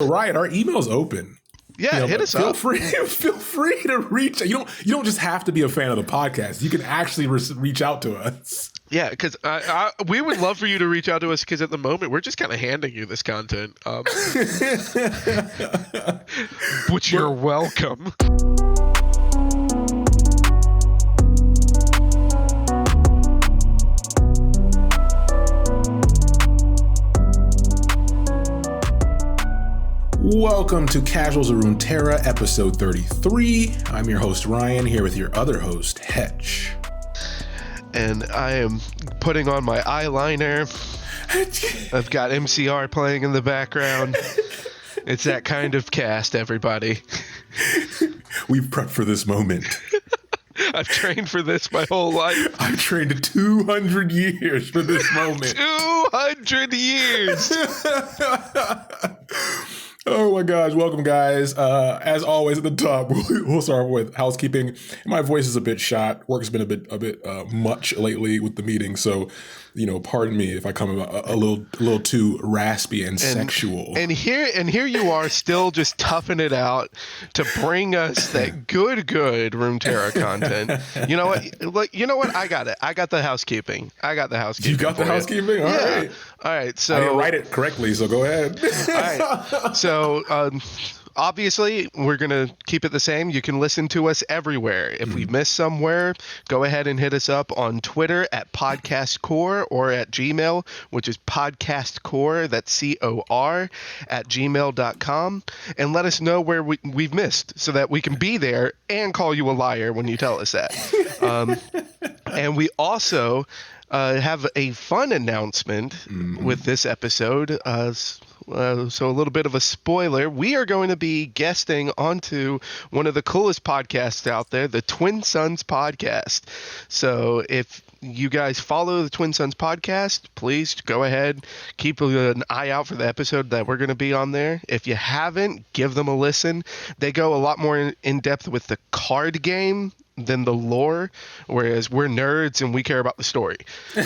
Ryan, our email's open. Yeah, hit us up. Feel free to reach. You don't just have to be a fan of the podcast. You can actually reach out to us. Yeah, because we would love for you to reach out to us because at the moment we're just kind of handing you this content, which you're welcome. Welcome to Casuals of Runeterra, episode 33. I'm your host, Ryan, here with your other host, Hetch. And I am putting on my eyeliner. I've got MCR playing in the background. It's that kind of cast, everybody. We've prepped for this moment. I've trained for this my whole life. I've trained 200 years for this moment. 200 years! Oh my gosh, welcome guys. As always at the top, we'll start with housekeeping. My voice is a bit shot. Work's been a bit much lately with the meeting, so pardon me if I come a little too raspy and sexual. And here you are still just toughing it out to bring us that good Runeterra content. You know what? I got it. I got the housekeeping. You got the housekeeping? All right. All right. So I didn't write it correctly, so go ahead. All right. So obviously, we're going to keep it the same. You can listen to us everywhere. If we miss somewhere, go ahead and hit us up on Twitter at podcastcore or at Gmail, which is podcastcore, that's COR, at gmail.com, and let us know where we've missed so that we can be there and call you a liar when you tell us that. And we also have a fun announcement with this episode. So a little bit of a spoiler. We are going to be guesting onto one of the coolest podcasts out there, the Twin Suns podcast. So if you guys follow the Twin Suns podcast, please go ahead, keep an eye out for the episode that we're going to be on there. If you haven't, give them a listen. They go a lot more in depth with the card game than the lore, whereas we're nerds and we care about the story.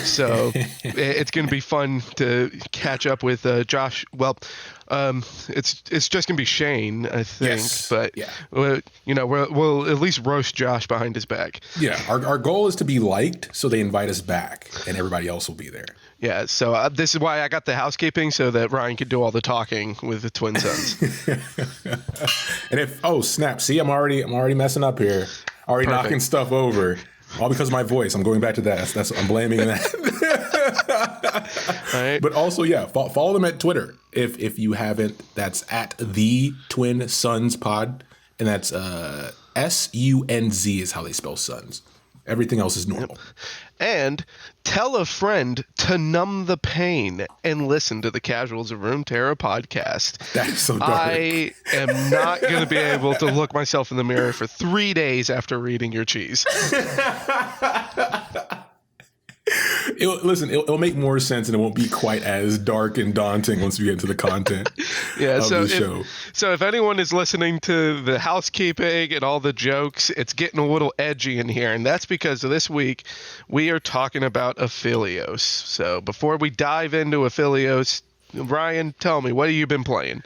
So it's going to be fun to catch up with Josh. Well, it's just going to be Shane, I think. Yes. But yeah, we'll at least roast Josh behind his back. Yeah, our goal is to be liked, so they invite us back, and everybody else will be there. Yeah, so this is why I got the housekeeping, so that Ryan could do all the talking with the Twin Suns. And snap! See, I'm already messing up here. Already Perfect. Knocking stuff over, all because of my voice. I'm going back to that. I'm blaming that. All right. But also, yeah, follow them at Twitter if you haven't. That's at the Twin Suns Pod, and that's SUNZ is how they spell Suns. Everything else is normal. And tell a friend to numb the pain and listen to the Casuals of Runeterra podcast. That's so dark. I am not going to be able to look myself in the mirror for 3 days after reading your cheese. It'll make more sense and it won't be quite as dark and daunting once we get into the content of the show. So if anyone is listening to the housekeeping and all the jokes, it's getting a little edgy in here. And that's because this week we are talking about Aphelios. So before we dive into Aphelios, Ryan, tell me, what have you been playing?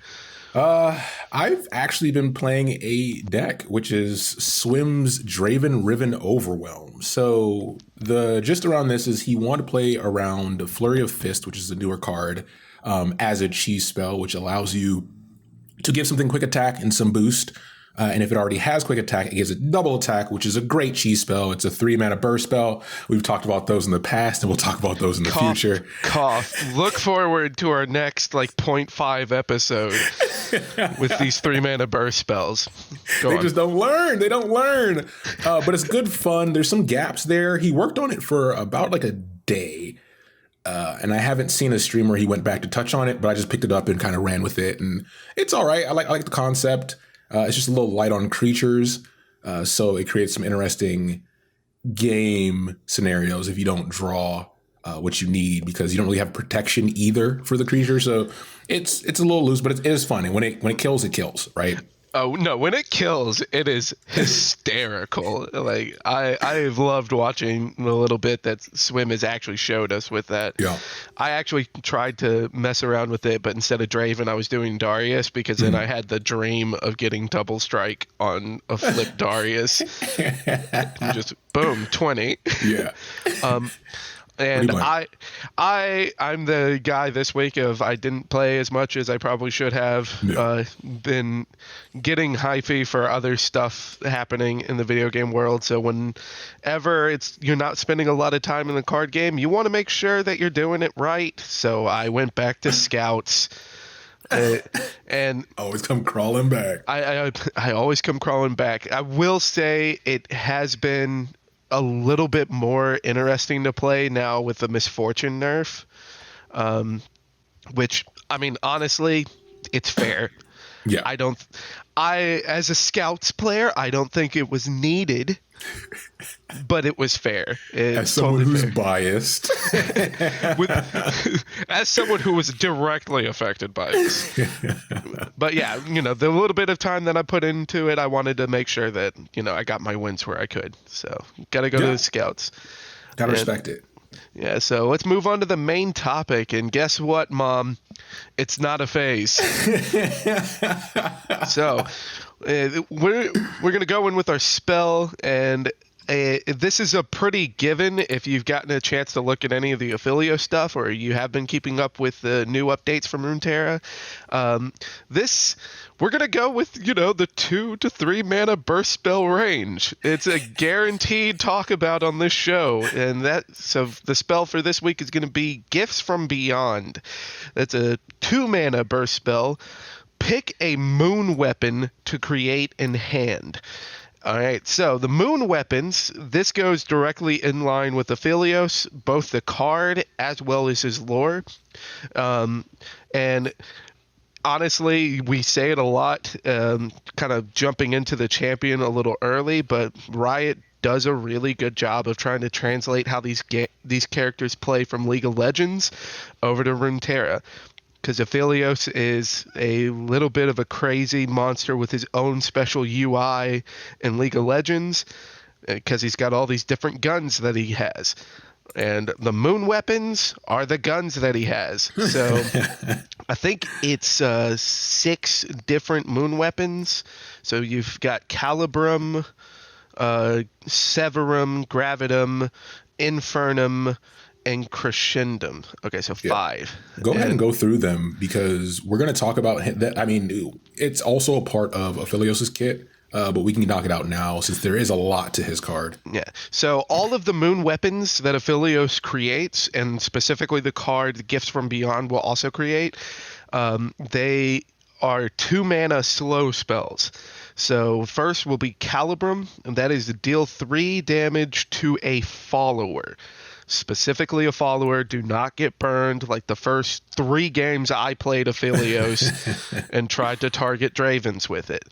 I've actually been playing a deck, which is Swim's Draven Riven Overwhelm. So the gist around this is he wanted to play around Flurry of Fist, which is a newer card, as a cheese spell, which allows you to give something quick attack and some boost. And if it already has quick attack, it gives it double attack, which is a great cheese spell. It's a 3-mana burst spell. We've talked about those in the past, and we'll talk about those in the future. Look forward to our next 0.5 episode with these 3-mana burst spells. They just don't learn. They don't learn. But it's good fun. There's some gaps there. He worked on it for about a day. And I haven't seen a stream where he went back to touch on it, but I just picked it up and kind of ran with it. And it's all right. I like the concept. It's just a little light on creatures, so it creates some interesting game scenarios if you don't draw what you need, because you don't really have protection either for the creature. So it's a little loose, but it is fun. And when it kills, right? Oh no, when it kills, it is hysterical. Like I've loved watching the little bit that Swim has actually showed us with that. Yeah. I actually tried to mess around with it, but instead of Draven, I was doing Darius because then I had the dream of getting double strike on a flip Darius. And just boom, 20. Yeah. And Pretty much. I'm the guy this week of I didn't play as much as I probably should have. Yeah. Been getting hyphy for other stuff happening in the video game world. So whenever you're not spending a lot of time in the card game, you want to make sure that you're doing it right. So I went back to scouts. And Always come crawling back. I always come crawling back. I will say it has been a little bit more interesting to play now with the Misfortune nerf, which, I mean, honestly, it's fair. Yeah. As a Scouts player, I don't think it was needed, but it was fair. As someone who's biased. As someone who was directly affected by this. But yeah, the little bit of time that I put into it, I wanted to make sure that, I got my wins where I could. So got to go to the Scouts. Got to respect it. Yeah, so let's move on to the main topic. And guess what, Mom? It's not a phase. So we're going to go in with our spell, and this is a pretty given if you've gotten a chance to look at any of the Aphelios stuff or you have been keeping up with the new updates from Runeterra. We're going to go with, the 2 to 3 mana burst spell range. It's a guaranteed talk about on this show. And so the spell for this week is going to be Gifts from Beyond. That's a 2 mana burst spell. Pick a moon weapon to create in hand. All right, so the moon weapons, this goes directly in line with Aphelios, both the card as well as his lore. And honestly, we say it a lot, kind of jumping into the champion a little early, but Riot does a really good job of trying to translate how these characters play from League of Legends over to Runeterra. Because Aphelios is a little bit of a crazy monster with his own special UI in League of Legends, because he's got all these different guns that he has. And the moon weapons are the guns that he has. So I think it's 6 different moon weapons. So you've got Calibrum, Severum, Gravitum, Infernum, and Crescendum. Okay, so 5. Go ahead and go through them, because we're going to talk about that. I mean, it's also a part of Aphelios' kit, but we can knock it out now since there is a lot to his card. Yeah. So all of the moon weapons that Aphelios creates, and specifically the card Gifts from Beyond will also create, they are 2 mana slow spells. So first will be Calibrum, and that is to deal 3 damage to a follower. Specifically a follower. Do not get burned like the first 3 games I played Aphelios and tried to target Dravens with it.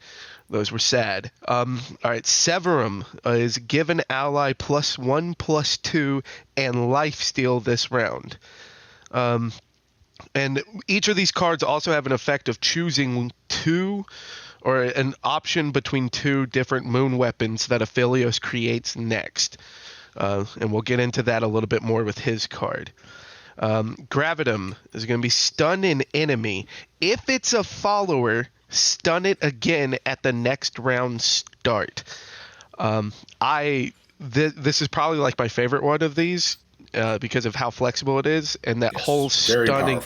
Those were sad. All right, Severum is give an ally +1/+2 and lifesteal this round. And each of these cards also have an effect of choosing 2 or an option between 2 different moon weapons that Aphelios creates next. And we'll get into that a little bit more with his card. Gravitum is going to be stun an enemy. If it's a follower, stun it again at the next round start. This is probably like my favorite one of these. Because of how flexible it is, and that whole stunning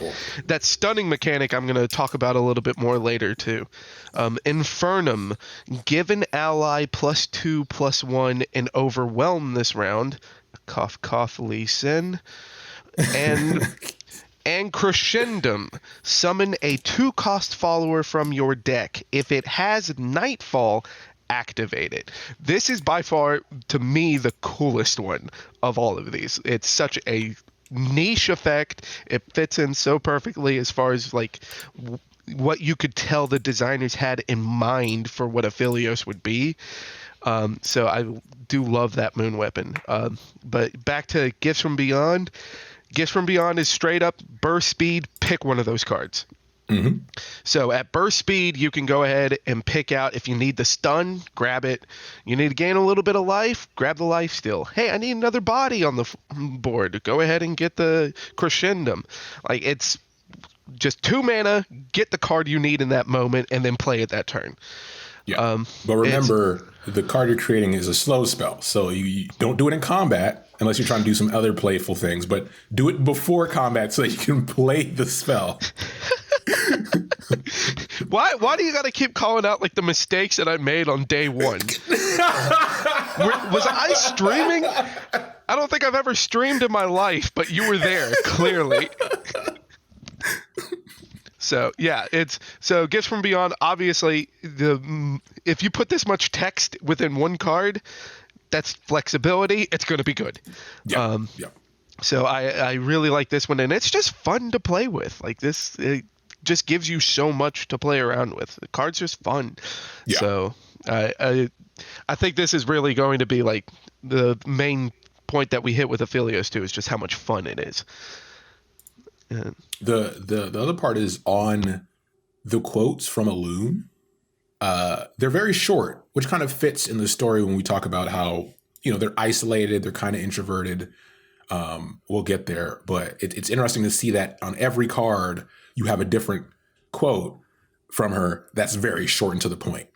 mechanic I'm going to talk about a little bit more later too. Infernum, give an ally +2/+1 and overwhelm this round. Cough cough Lee Sin. And Crescendum, summon a 2-cost follower from your deck. If it has Nightfall, activate it. This is by far, to me, the coolest one of all of these. It's such a niche effect. It fits in so perfectly as far as like what you could tell the designers had in mind for what Aphelios would be. So I do love that moon weapon. But back to Gifts from Beyond. Gifts from Beyond is straight up burst speed. Pick one of those cards. Mhm. So at burst speed, you can go ahead and pick out if you need the stun, grab it. You need to gain a little bit of life, grab the life steal. Hey, I need another body on the board. Go ahead and get the crescendum. Like, it's just 2 mana, get the card you need in that moment, and then play it that turn. Yeah. But remember, the card you're creating is a slow spell. So you don't do it in combat unless you're trying to do some other playful things, but do it before combat so that you can play the spell. Why do you got to keep calling out like the mistakes that I made on day 1? Was I streaming? I don't think I've ever streamed in my life, but you were there, clearly. So yeah, so Gifts from Beyond. Obviously, if you put this much text within one card, that's flexibility. It's going to be good. Yeah. So I really like this one, and it's just fun to play with. Like this, it just gives you so much to play around with. The card's just fun. Yeah. So I think this is really going to be like the main point that we hit with Aphelios too, is just how much fun it is. The other part is on the quotes from Elune. They're very short, which kind of fits in the story when we talk about how, they're isolated, they're kind of introverted. We'll get there, but it's interesting to see that on every card you have a different quote from her that's very short and to the point.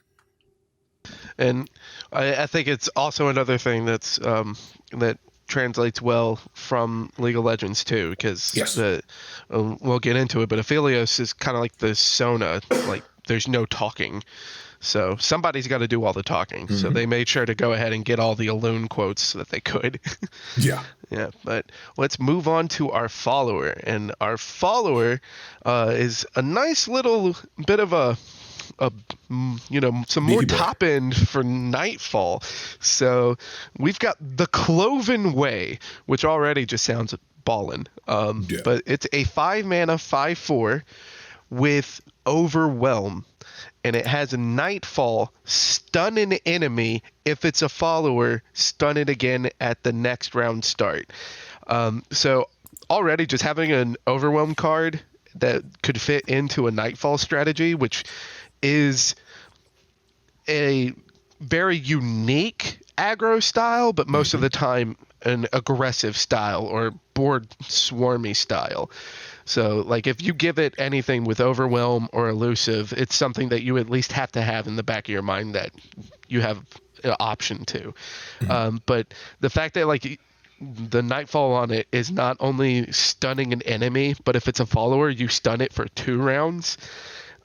And I think it's also another thing that's that translates well from League of Legends too, because yes. We'll get into it, but Aphelios is kind of like the Sona, like there's no talking. So somebody's got to do all the talking. Mm-hmm. So they made sure to go ahead and get all the Elune quotes that they could. Yeah. Yeah, but let's move on to our follower. And our follower is a nice little bit of some more top end for Nightfall. So we've got the Cloven Way, which already just sounds ballin'. But it's a 5-mana 5/4 with Overwhelm. And it has a Nightfall, stun an enemy. If it's a follower, stun it again at the next round start. So already just having an Overwhelm card that could fit into a Nightfall strategy, which is a very unique aggro style, but most of the time an aggressive style or board swarmy style. So, like, if you give it anything with Overwhelm or Elusive, it's something that you at least have to have in the back of your mind that you have an option to. Mm-hmm. But the fact that, like, the Nightfall on it is not only stunning an enemy, but if it's a follower, you stun it for 2 rounds.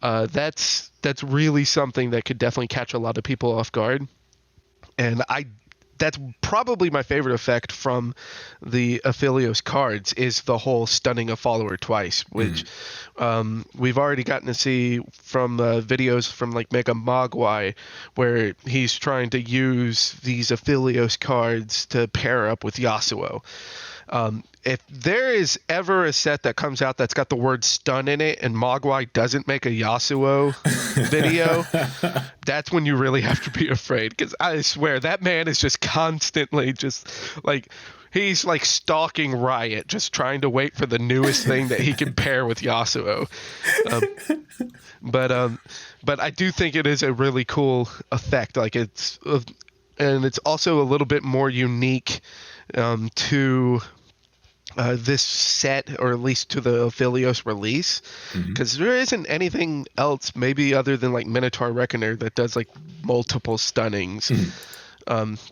That's really something that could definitely catch a lot of people off guard. And that's probably my favorite effect from the Aphelios cards is the whole stunning a follower twice, which we've already gotten to see from videos from like Mega Mogwai, where he's trying to use these Aphelios cards to pair up with Yasuo. If there is ever a set that comes out that's got the word stun in it and Mogwai doesn't make a Yasuo video, that's when you really have to be afraid, because I swear that man is just constantly just like he's like stalking Riot, just trying to wait for the newest thing that he can pair with Yasuo. But I do think it is a really cool effect. Like it's also a little bit more unique to this set, or at least to the Aphelios release, because there isn't anything else maybe other than like Minotaur Reckoner that does like multiple stunnings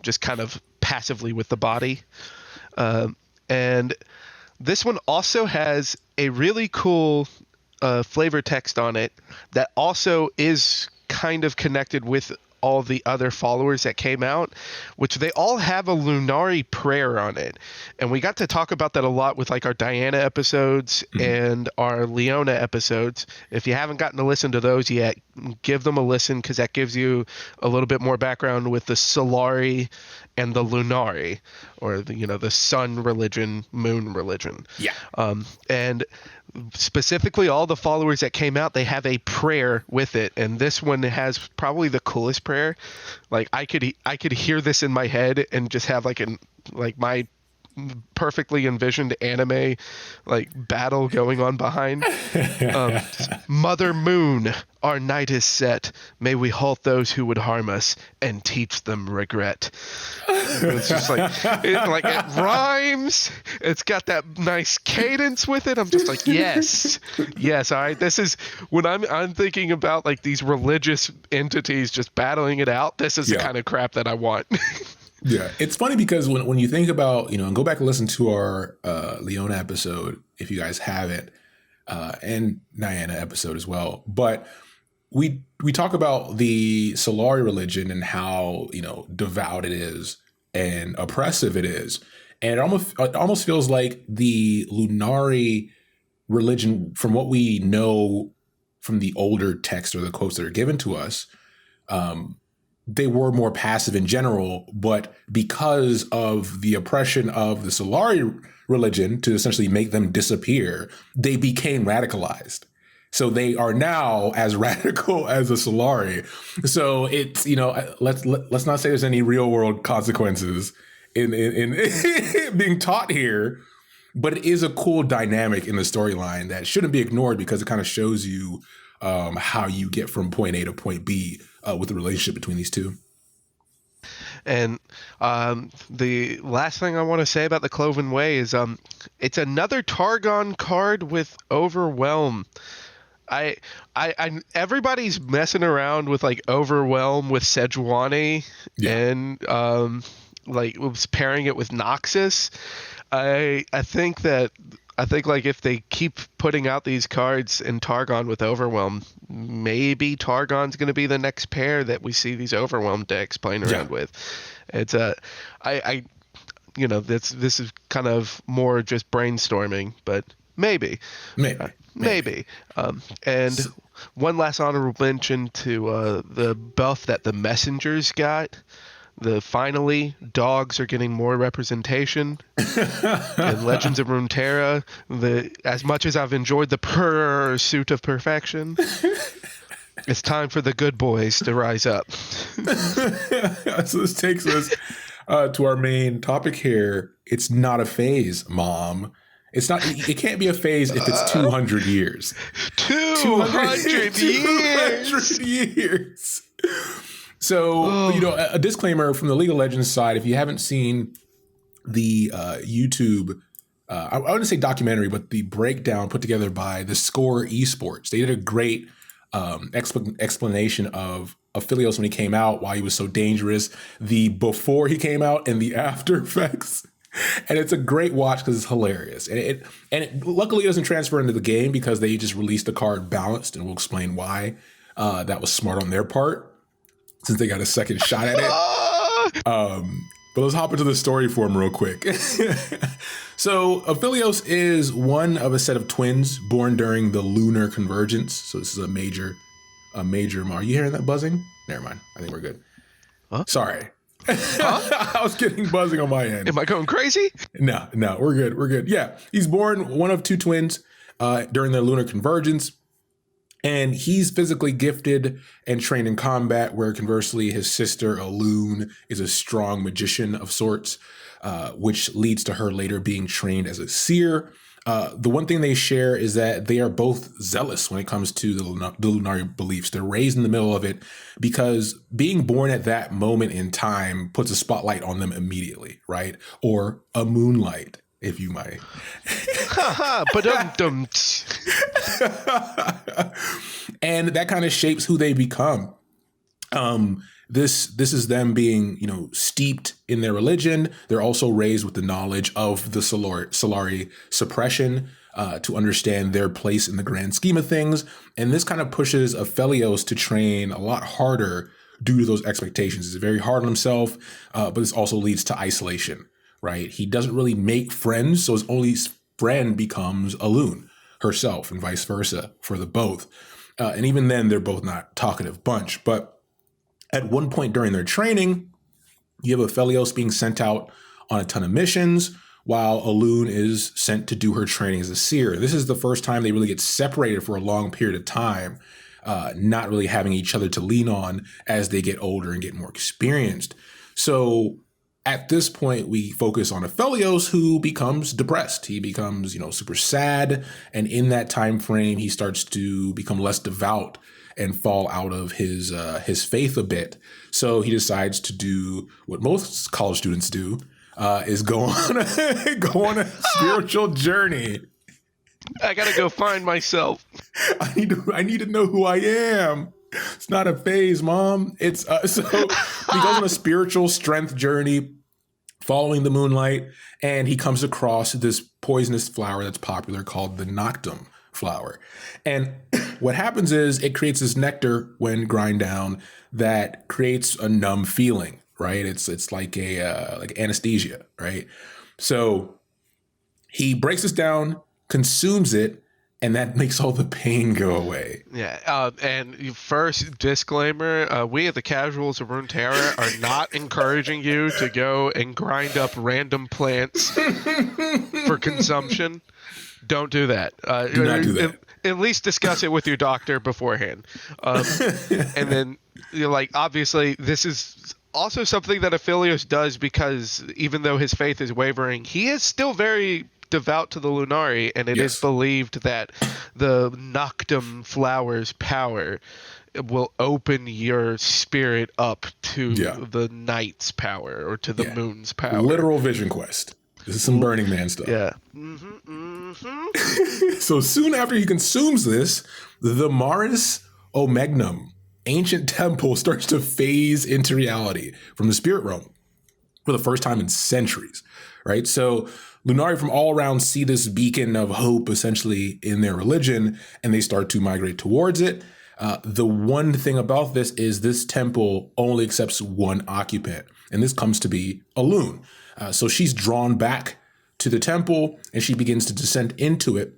just kind of passively with the body. And this one also has a really cool flavor text on it that also is kind of connected with all the other followers that came out, which they all have a Lunari prayer on it. And we got to talk about that a lot with like our Diana episodes and our Leona episodes. If you haven't gotten to listen to those yet, give them a listen, because that gives you a little bit more background with the Solari and the Lunari, or the sun religion, moon religion. Yeah. And specifically all the followers that came out, they have a prayer with it, and this one has probably the coolest prayer. Like I could hear this in my head and just have my perfectly envisioned anime like battle going on behind. Mother Moon, our night is set. May we halt those who would harm us and teach them regret. It's just like it rhymes. It's got that nice cadence with it. I'm just like, yes. All right. This is when I'm thinking about like these religious entities just battling it out. This is the kind of crap that I want. Yeah, it's funny because when you think about, and go back and listen to our Leona episode if you guys haven't, and Nyana episode as well. But we talk about the Solari religion and how devout it is and oppressive it is, and it almost feels like the Lunari religion, from what we know from the older texts or the quotes that are given to us. They were more passive in general, but because of the oppression of the Solari religion to essentially make them disappear, they became radicalized. So they are now as radical as the Solari. So it's, let's not say there's any real world consequences in being taught here, but it is a cool dynamic in the storyline that shouldn't be ignored because it kind of shows you how you get from point A to point B with the relationship between these two. And the last thing I want to say about the Cloven Way is it's another Targon card with Overwhelm. I everybody's messing around with like Overwhelm with Sejuani and like pairing it with Noxus. I think like if they keep putting out these cards in Targon with Overwhelm, maybe Targon's going to be the next pair that we see these Overwhelm decks playing around with. It's this is kind of more just brainstorming, but maybe. And one last honorable mention to the buff that the Messengers got. Finally, dogs are getting more representation in Legends of Runeterra. As much as I've enjoyed the pursuit of perfection, it's time for the good boys to rise up. So this takes us to our main topic here. It's not a phase, Mom. It's not. It can't be a phase if it's 200 years. 200 years. 200 years. So, a disclaimer from the League of Legends side, if you haven't seen the YouTube, I wouldn't say documentary, but the breakdown put together by the Score Esports, they did a great explanation of Aphelios when he came out, why he was so dangerous, the before he came out and the after effects. And it's a great watch because it's hilarious. And it luckily doesn't transfer into the game because they just released the card balanced, and we'll explain why that was smart on their part, since they got a second shot at it. But let's hop into the story for him real quick. So Aphelios is one of a set of twins born during the lunar convergence. So this is a major. Are you hearing that buzzing? Never mind. I think we're good. Huh? Sorry. I was getting buzzing on my end. Am I going crazy? No, we're good. We're good. Yeah. He's born one of two twins during their lunar convergence. And he's physically gifted and trained in combat, where conversely his sister, Elune, is a strong magician of sorts, which leads to her later being trained as a seer. The one thing they share is that they are both zealous when it comes to the Lunari beliefs. They're raised in the middle of it because being born at that moment in time puts a spotlight on them immediately, right? Or a moonlight, if you might. And that kind of shapes who they become. This is them being, steeped in their religion. They're also raised with the knowledge of the Solari suppression to understand their place in the grand scheme of things. And this kind of pushes Aphelios to train a lot harder due to those expectations. He's very hard on himself, but this also leads to isolation, right? He doesn't really make friends, so his only friend becomes Elune herself, and vice versa for the both. And even then, they're both not talkative bunch. But at one point during their training, you have Aphelios being sent out on a ton of missions, while Elune is sent to do her training as a seer. This is the first time they really get separated for a long period of time, not really having each other to lean on as they get older and get more experienced. So at this point, we focus on Aphelios, who becomes depressed. He becomes, super sad. And in that time frame, he starts to become less devout and fall out of his faith a bit. So he decides to do what most college students do, is go on a spiritual journey. I gotta go find myself. I need to know who I am. It's not a phase, Mom. It's so he goes on a spiritual strength journey following the moonlight, and he comes across this poisonous flower that's popular called the noctum flower. And what happens is it creates this nectar when grind down that creates a numb feeling, right? It's like like anesthesia, right? So he breaks this down, consumes it, and that makes all the pain go away. Yeah. And first disclaimer, we at the Casuals of Runeterra are not encouraging you to go and grind up random plants for consumption. Don't do that. Do not do that. At least discuss it with your doctor beforehand. And then, obviously, this is also something that Aphelios does because even though his faith is wavering, he is still very devout to the Lunari, and it is believed that the noctum flower's power will open your spirit up to the night's power or to the moon's power. Literal vision quest. This is some Burning Man stuff. Yeah. So soon after he consumes this, the Maris Omegnum ancient temple starts to phase into reality from the spirit realm for the first time in centuries, right? So Lunari from all around see this beacon of hope essentially in their religion, and they start to migrate towards it. The one thing about this is this temple only accepts one occupant, and this comes to be a loon. So she's drawn back to the temple, and she begins to descend into it.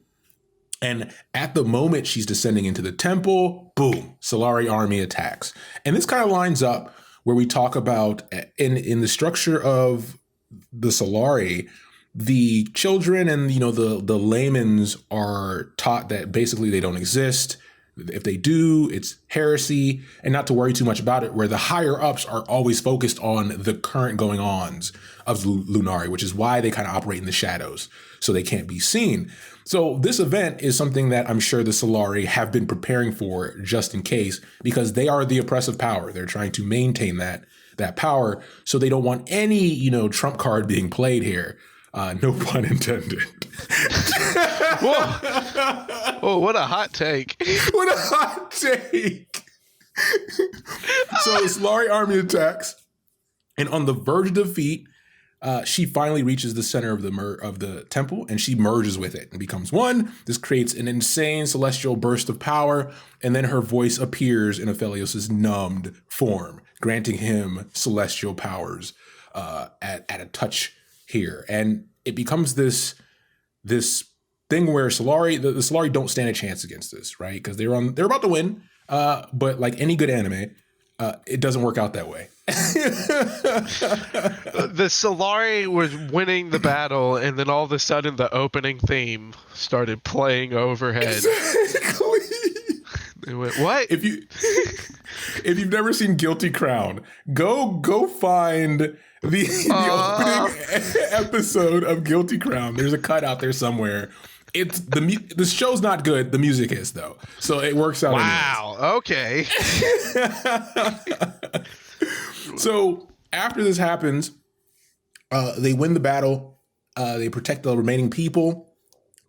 And at the moment she's descending into the temple, boom, Solari army attacks. And this kind of lines up where we talk about in the structure of the Solari, the children and the laymen's are taught that basically they don't exist. If they do, it's heresy, and not to worry too much about it, where the higher ups are always focused on the current going ons of Lunari, which is why they kind of operate in the shadows, so they can't be seen. So this event is something that I'm sure the Solari have been preparing for just in case, because they are the oppressive power. They're trying to maintain that power, so they don't want any, trump card being played here. No pun intended. Whoa, what a hot take. What a hot take. So the Solari army attacks, and on the verge of defeat, she finally reaches the center of the temple, and she merges with it and becomes one. This creates an insane celestial burst of power, and then her voice appears in Aphelios' numbed form, granting him celestial powers at a touch here. And it becomes this thing where Solari, the Solari don't stand a chance against this, right? Because they're about to win, but like any good anime, it doesn't work out that way. The Solari was winning the battle, and then all of a sudden the opening theme started playing overhead. Exactly. They went, what? If you've never seen Guilty Crown, go find the opening episode of Guilty Crown. There's a cut out there somewhere. It's the show's not good. The music is though, so it works out. Wow. Anyways. Okay. So after this happens, they win the battle. They protect the remaining people,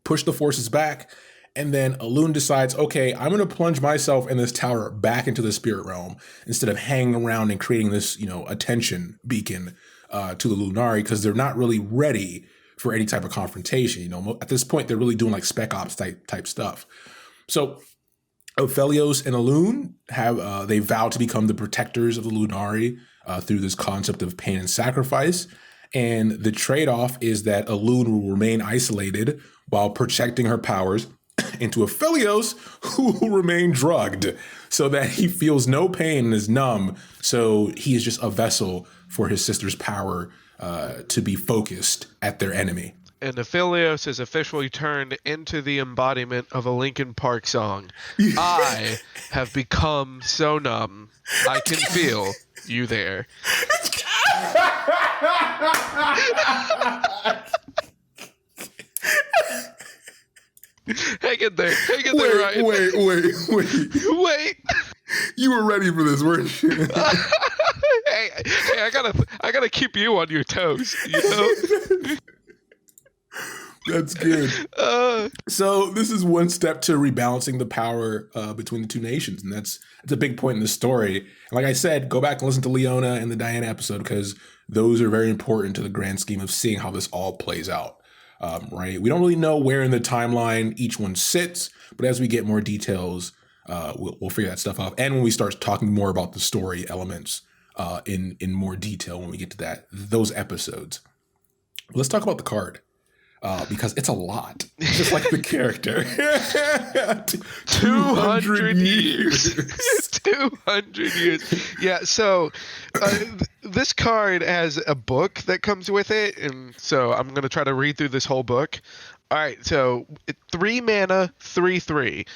push the forces back, and then Elune decides, okay, I'm going to plunge myself and this tower back into the spirit realm instead of hanging around and creating this, attention beacon to the Lunari, because they're not really ready for any type of confrontation. At this point, they're really doing like spec ops type stuff. So Aphelios and Elune they vow to become the protectors of the Lunari through this concept of pain and sacrifice. And the trade-off is that Elune will remain isolated while projecting her powers into Aphelios, who will remain drugged so that he feels no pain and is numb. So he is just a vessel for his sister's power to be focused at their enemy. And Aphelios is officially turned into the embodiment of a Linkin Park song. I have become so numb, I can feel you there. Hang in there, Ryan. Wait. You were ready for this, weren't you? hey, I gotta keep you on your toes. You know. That's good. So this is one step to rebalancing the power between the two nations, and that's a big point in the story. And like I said, go back and listen to Leona and the Diana episode because those are very important to the grand scheme of seeing how this all plays out. Right? We don't really know where in the timeline each one sits, but as we get more details, we'll figure that stuff out. And when we start talking more about the story elements in more detail when we get to those episodes, let's talk about the card. Because it's a lot, just like the character. 200 years. 200 years. Yeah, so this card has a book that comes with it, and so I'm going to try to read through this whole book. All right, so 3 mana, 3/3.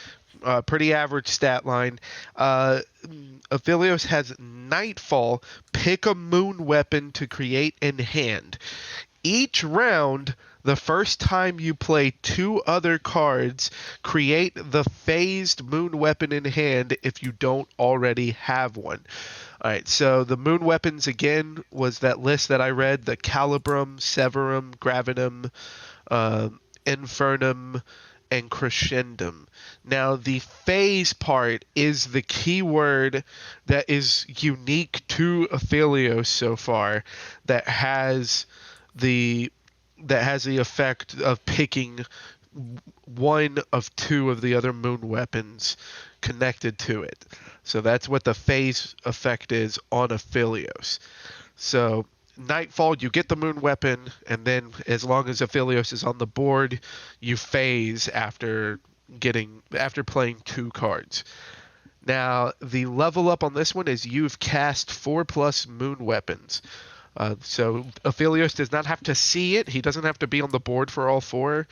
Pretty average stat line. Aphelios has Nightfall. Pick a moon weapon to create in hand. Each round, the first time you play 2 other cards, create the phased moon weapon in hand if you don't already have one. All right, so the moon weapons, again, was that list that I read, the Calibrum, Severum, Gravinum, Infernum, and Crescendum. Now, the phase part is the key word that is unique to Aphelios so far that has the effect of picking one of 2 of the other moon weapons connected to it. So that's what the phase effect is on Aphelios. So Nightfall, you get the moon weapon, and then as long as Aphelios is on the board, you phase after playing 2 cards. Now, the level up on this one is you've cast 4+ moon weapons. So Aphelios does not have to see it. He doesn't have to be on the board for all 4.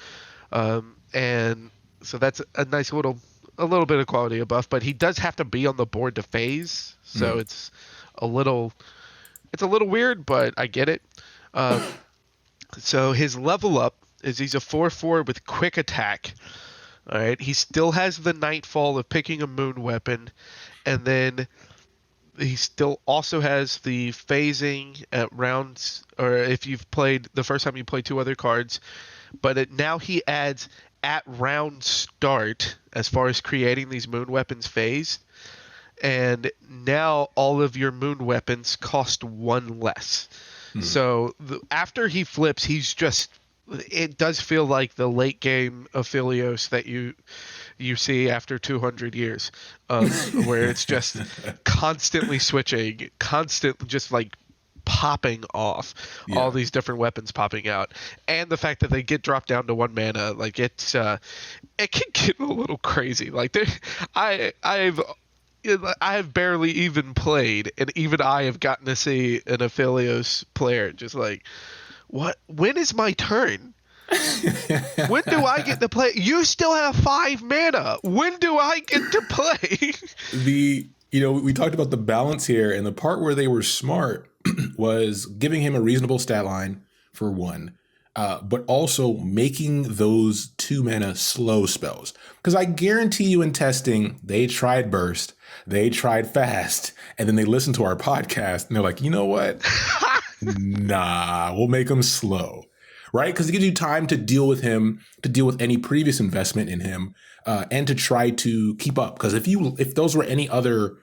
And so that's a nice little bit of quality of buff, but he does have to be on the board to phase. So it's a little weird, but I get it. So his level up is he's a 4/4 with quick attack. All right. He still has the Nightfall of picking a moon weapon, and then he still also has the phasing at rounds, or if you've played the first time you play 2 other cards, but now he adds at round start as far as creating these moon weapons phased, and now all of your moon weapons cost 1 less. So after he flips, it does feel like the late game Aphelios that you see after 200 years, where it's just constantly switching, just like popping off, all these different weapons popping out, and the fact that they get dropped down to 1 mana, like it can get a little crazy. Like I have barely even played, and even I have gotten to see an Aphelios player just like, what? When is my turn? When do I get to play? You still have 5 mana. When do I get to play? We talked about the balance here, and the part where they were smart was giving him a reasonable stat line for 1, but also making those 2 mana slow spells. Because I guarantee you in testing, they tried burst, they tried fast, and then they listened to our podcast, and they're like, you know what? Nah, we'll make him slow, right? Because it gives you time to deal with him, to deal with any previous investment in him, and to try to keep up. Because if those were any other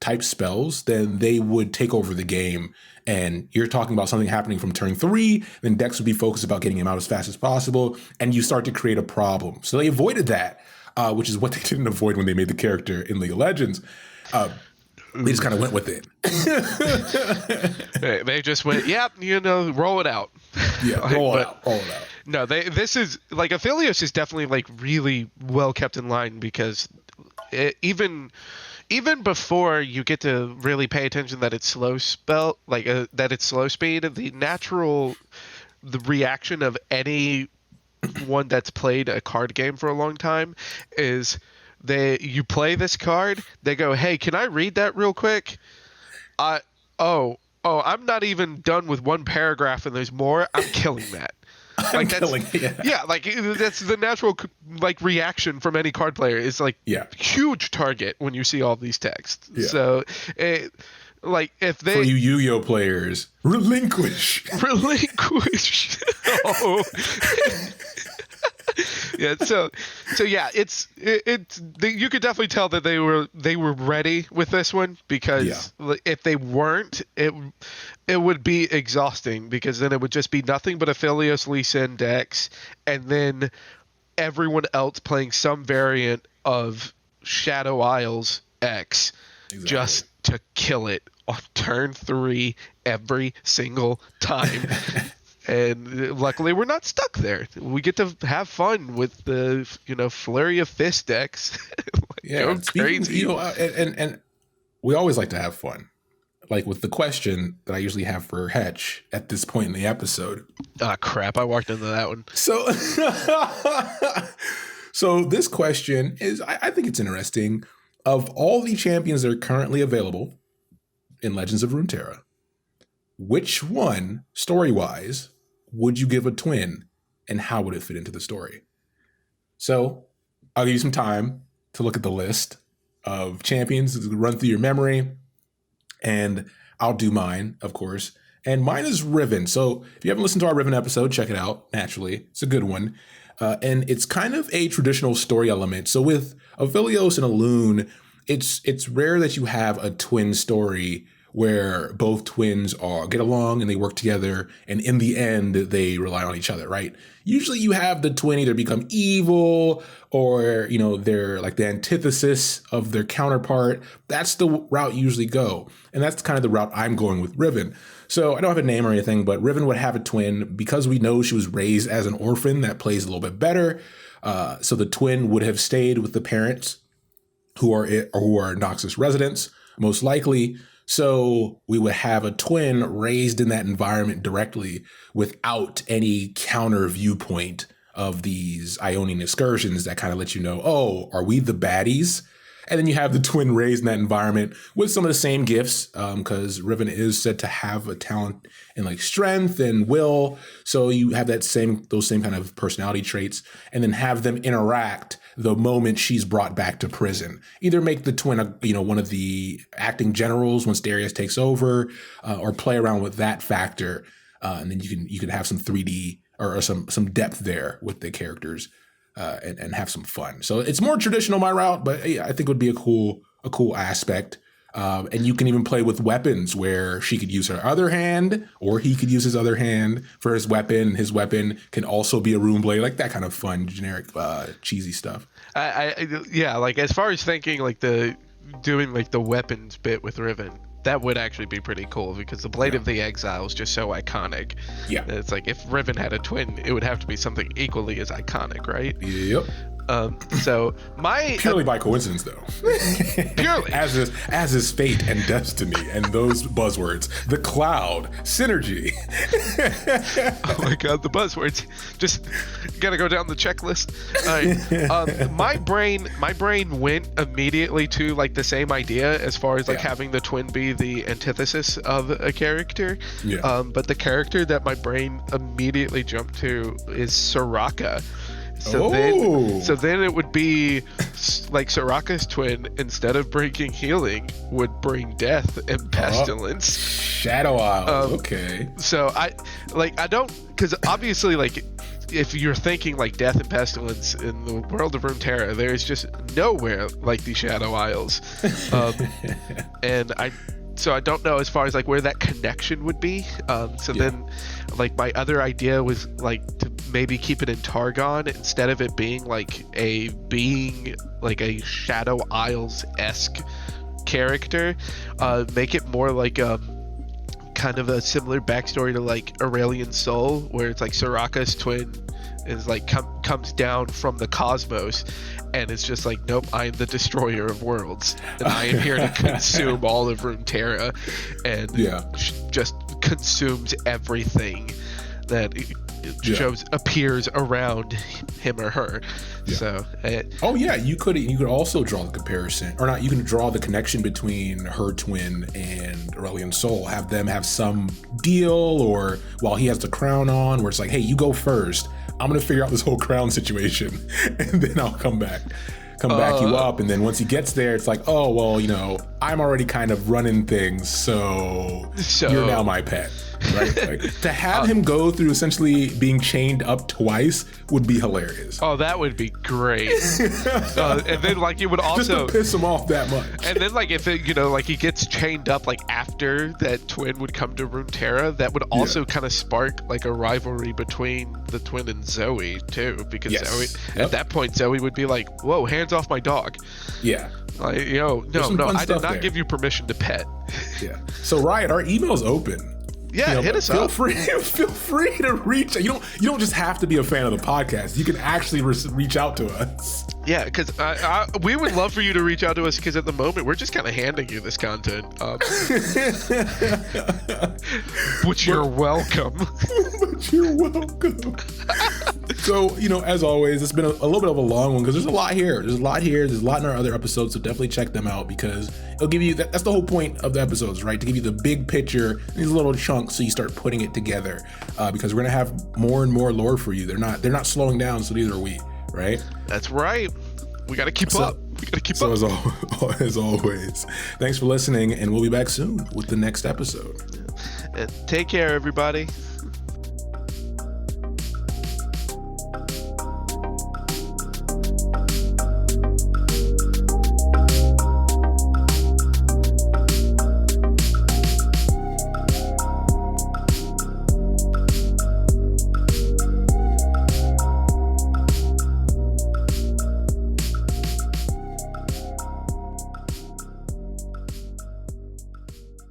type spells, then they would take over the game. And you're talking about something happening from turn 3, then Dex would be focused about getting him out as fast as possible, and you start to create a problem. So they avoided that, which is what they didn't avoid when they made the character in League of Legends. They just kind of went with it. They just went, yep, roll it out. Yeah, roll it out. No, this is like Aphelios is definitely like really well kept in line, because even before you get to really pay attention that it's slow that it's slow speed, the reaction of anyone that's played a card game for a long time is you play this card, they go, hey, can I read that real quick? Oh, oh, I'm not even done with one paragraph and there's more, I'm killing that. Like like that's the natural like reaction from any card player is like huge target when you see all these texts. Yeah. So like if they, for you Yu-Gi-Oh players, relinquish. Oh. Yeah, so yeah, it's you could definitely tell that they were ready with this one, because if they weren't, it would be exhausting, because then it would just be nothing but Aphelios Lee Sin decks, and then everyone else playing some variant of Shadow Isles X just to kill it on turn 3 every single time. And luckily, we're not stuck there. We get to have fun with the, flurry of fist decks. Going crazy. And we always like to have fun. Like with the question that I usually have for Hetch at this point in the episode. Ah, crap. I walked into that one. So this question is, I think it's interesting. Of all the champions that are currently available in Legends of Runeterra, which one, story-wise, would you give a twin, and how would it fit into the story? So I'll give you some time to look at the list of champions, run through your memory, and I'll do mine, of course. And mine is Riven. So if you haven't listened to our Riven episode, check it out, naturally. It's a good one. And it's kind of a traditional story element. So with Aphelios and Elune, it's rare that you have a twin story where both twins get along and they work together, and in the end, they rely on each other, right? Usually you have the twin either become evil or, they're like the antithesis of their counterpart. That's the route you usually go. And that's kind of the route I'm going with Riven. So I don't have a name or anything, but Riven would have a twin because we know she was raised as an orphan. That plays a little bit better. So the twin would have stayed with the parents who are Noxus residents, most likely. So we would have a twin raised in that environment directly without any counter viewpoint of these Ionian excursions that kind of let you know, oh, are we the baddies? And then you have the twin raised in that environment with some of the same gifts, because Riven is said to have a talent in like strength and will. So you have those same kind of personality traits, and then have them interact the moment she's brought back to prison. Either make the twin, one of the acting generals once Darius takes over, or play around with that factor, and then you can have some 3D or some depth there with the characters. And have some fun. So it's more traditional, my route, but I think it would be a cool aspect. And you can even play with weapons where she could use her other hand, or he could use his other hand for his weapon. His weapon can also be a rune blade, like that kind of fun, generic, cheesy stuff. Like as far as thinking like doing the weapons bit with Riven, that would actually be pretty cool, because the Blade of the Exile is just so iconic. Yeah. It's like if Riven had a twin, it would have to be something equally as iconic, right? Yep. So my purely by coincidence, though. Purely as is fate and destiny and those buzzwords. The cloud, synergy. Oh my god, the buzzwords! Just gotta go down the checklist. My brain went immediately to like the same idea as far as like having the twin be the antithesis of a character. Yeah. But the character that my brain immediately jumped to is Soraka. So then it would be like Soraka's twin, instead of bringing healing, would bring death and pestilence. Shadow Isles. Okay. So I don't, because obviously like if you're thinking like death and pestilence in the world of Runeterra, there's just nowhere like the Shadow Isles. And I don't know as far as like where that connection would be. Then like my other idea was like to maybe keep it in Targon instead of it being like a Shadow Isles-esque character. Make it more like kind of a similar backstory to like Aurelian Soul, where it's like Soraka's twin is like comes down from the cosmos and it's just like, nope, I am the destroyer of worlds and I am here to consume all of Runeterra, and just consumes everything that appears around him or her. Yeah. So you could also draw the comparison, or not, you can draw the connection between her twin and Aurelian's soul, have them have some deal, or while he has the crown on, where it's like, hey, you go first, I'm gonna figure out this whole crown situation and then I'll come back you up. And then once he gets there, it's like, oh, well, I'm already kind of running things, so you're now my pet, right? Like, to have him go through essentially being chained up twice would be hilarious. Oh, that would be great. And then like it would also just to piss him off that much. And then like if it, like he gets chained up like after that twin would come to Runeterra, that would also kind of spark like a rivalry between the twin and Zoe too, because Zoe at that point Zoe would be like, whoa, hands off my dog. Yeah. Like, no, I did not give you permission to pet. Yeah. So Riot, our email's open. Yeah, hit us up. Feel free to reach. You don't just have to be a fan of the podcast. You can actually reach out to us. Yeah, because we would love for you to reach out to us, because at the moment we're just kind of handing you this content. But you're welcome. But you're welcome. So, as always, it's been a little bit of a long one because there's a lot here. There's a lot in our other episodes, so definitely check them out, because it'll give you that's the whole point of the episodes, right? To give you the big picture, these little chunks, so you start putting it together. Because we're gonna have more and more lore for you. They're not slowing down, so neither are we, right? That's right. We got to keep up. We got to keep up. So as always, thanks for listening, and we'll be back soon with the next episode. Take care, everybody.